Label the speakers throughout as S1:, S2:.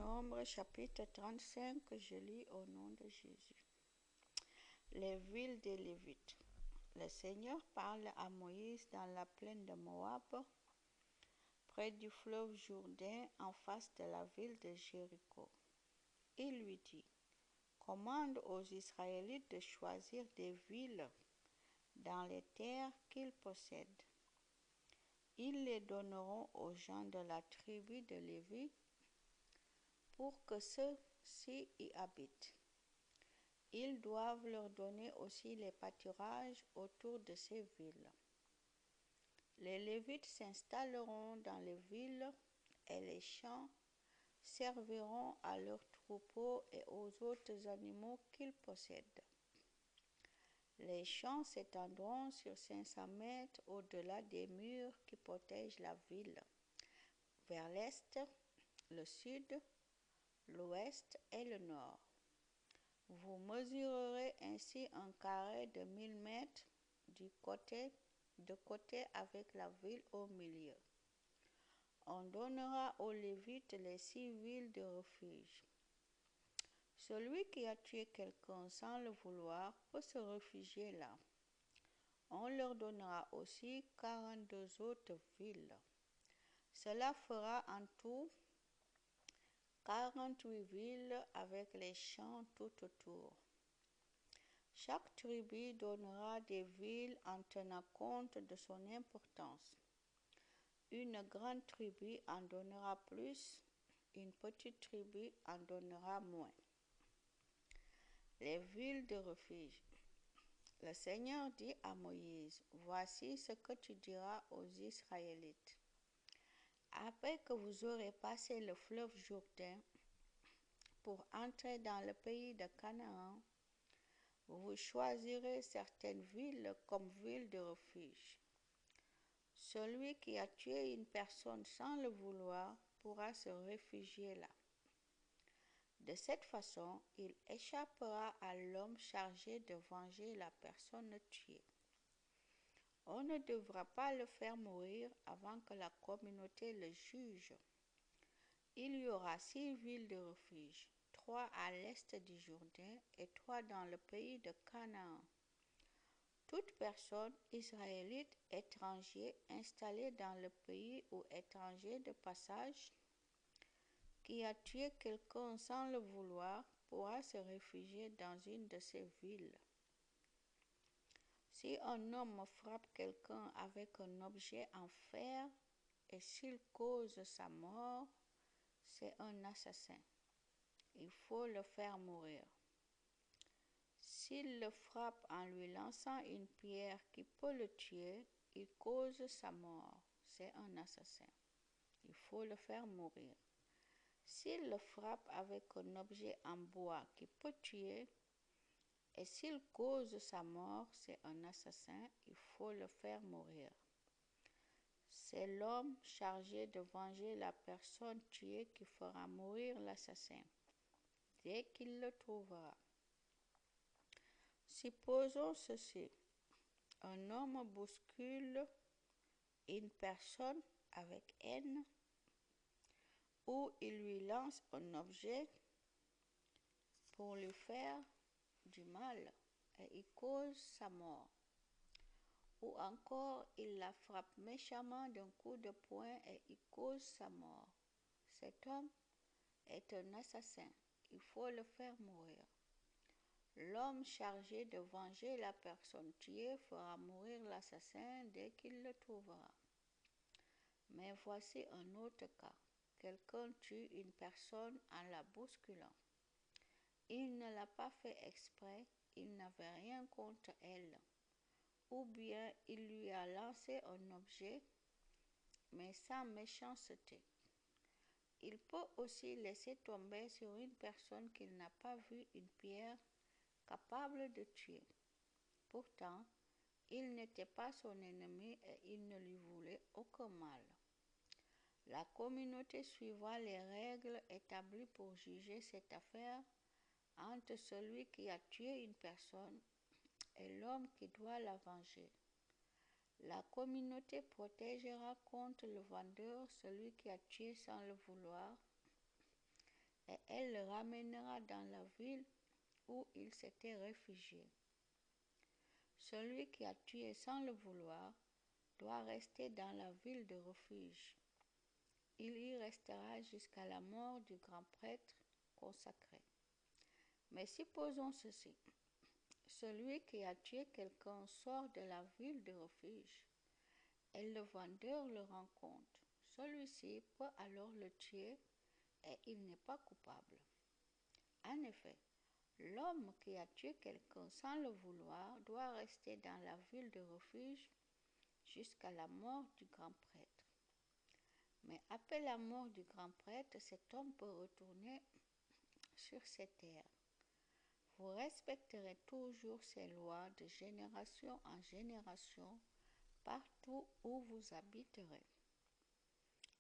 S1: Nombre chapitre 35, je lis au nom de Jésus. Les villes des Lévites. Le Seigneur parle à Moïse dans la plaine de Moab, près du fleuve Jourdain, en face de la ville de Jéricho. Il lui dit, commande aux Israélites de choisir des villes dans les terres qu'ils possèdent. Ils les donneront aux gens de la tribu de Lévi pour que ceux-ci y habitent. Ils doivent leur donner aussi les pâturages autour de ces villes. Les Lévites s'installeront dans les villes et les champs serviront à leurs troupeaux et aux autres animaux qu'ils possèdent. Les champs s'étendront sur 500 mètres au-delà des murs qui protègent la ville, vers l'est, le sud, l'ouest et le nord. Vous mesurerez ainsi un carré de 1000 mètres de côté avec la ville au milieu. On donnera aux Lévites les 6 villes de refuge. Celui qui a tué quelqu'un sans le vouloir peut se réfugier là. On leur donnera aussi 42 autres villes. Cela fera en tout 48 villes avec les champs tout autour. Chaque tribu donnera des villes en tenant compte de son importance. Une grande tribu en donnera plus, une petite tribu en donnera moins. Les villes de refuge. Le Seigneur dit à Moïse, voici ce que tu diras aux Israélites. Après que vous aurez passé le fleuve Jourdain pour entrer dans le pays de Canaan, vous choisirez certaines villes comme villes de refuge. Celui qui a tué une personne sans le vouloir pourra se réfugier là. De cette façon, il échappera à l'homme chargé de venger la personne tuée. On ne devra pas le faire mourir avant que la communauté le juge. Il y aura 6 villes de refuge, 3 à l'est du Jourdain et 3 dans le pays de Canaan. Toute personne israélite étranger installé dans le pays ou étranger de passage qui a tué quelqu'un sans le vouloir pourra se réfugier dans une de ces villes. Si un homme frappe quelqu'un avec un objet en fer et s'il cause sa mort, c'est un assassin. Il faut le faire mourir. S'il le frappe en lui lançant une pierre qui peut le tuer, il cause sa mort. C'est un assassin. Il faut le faire mourir. S'il le frappe avec un objet en bois qui peut tuer, et s'il cause sa mort, c'est un assassin. Il faut le faire mourir. C'est l'homme chargé de venger la personne tuée qui fera mourir l'assassin, dès qu'il le trouvera. Supposons ceci. Un homme bouscule une personne avec haine ou il lui lance un objet pour lui faire du mal et il cause sa mort. Ou encore il la frappe méchamment d'un coup de poing et il cause sa mort. Cet homme est un assassin. Il faut le faire mourir. L'homme chargé de venger la personne tuée fera mourir l'assassin dès qu'il le trouvera. Mais voici un autre cas. Quelqu'un tue une personne en la bousculant. Il ne l'a pas fait exprès, il n'avait rien contre elle. Ou bien il lui a lancé un objet, mais sans méchanceté. Il peut aussi laisser tomber sur une personne qu'il n'a pas vue une pierre capable de tuer. Pourtant, il n'était pas son ennemi et il ne lui voulait aucun mal. La communauté suivra les règles établies pour juger cette affaire entre celui qui a tué une personne et l'homme qui doit la venger. La communauté protégera contre le vendeur celui qui a tué sans le vouloir et elle le ramènera dans la ville où il s'était réfugié. Celui qui a tué sans le vouloir doit rester dans la ville de refuge. Il y restera jusqu'à la mort du grand prêtre consacré. Mais supposons ceci. Celui qui a tué quelqu'un sort de la ville de refuge et le vendeur le rencontre. Celui-ci peut alors le tuer et il n'est pas coupable. En effet, l'homme qui a tué quelqu'un sans le vouloir doit rester dans la ville de refuge jusqu'à la mort du grand prêtre. Mais après la mort du grand prêtre, cet homme peut retourner sur ses terres. Vous respecterez toujours ces lois de génération en génération partout où vous habiterez.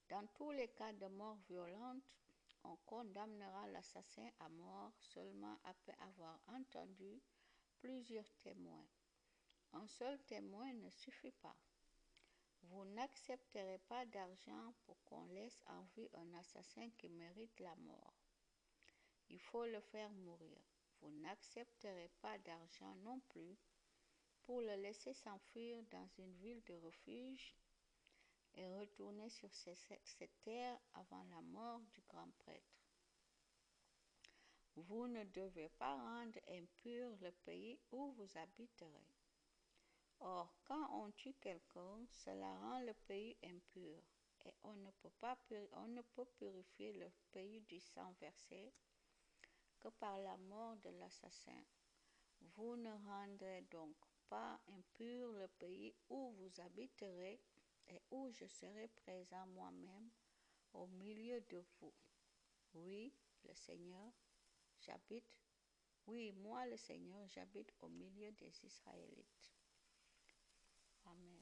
S1: Dans tous les cas de mort violente, on condamnera l'assassin à mort seulement après avoir entendu plusieurs témoins. Un seul témoin ne suffit pas. Vous n'accepterez pas d'argent pour qu'on laisse en vie un assassin qui mérite la mort. Il faut le faire mourir. Vous n'accepterez pas d'argent non plus pour le laisser s'enfuir dans une ville de refuge et retourner sur cette terre avant la mort du grand prêtre. Vous ne devez pas rendre impur le pays où vous habiterez. Or, quand on tue quelqu'un, cela rend le pays impur, et on ne peut purifier le pays du sang versé que par la mort de l'assassin. Vous ne rendrez donc pas impur le pays où vous habiterez et où je serai présent moi-même au milieu de vous. Oui, le Seigneur, j'habite. Oui, moi le Seigneur, j'habite au milieu des Israélites. Amen.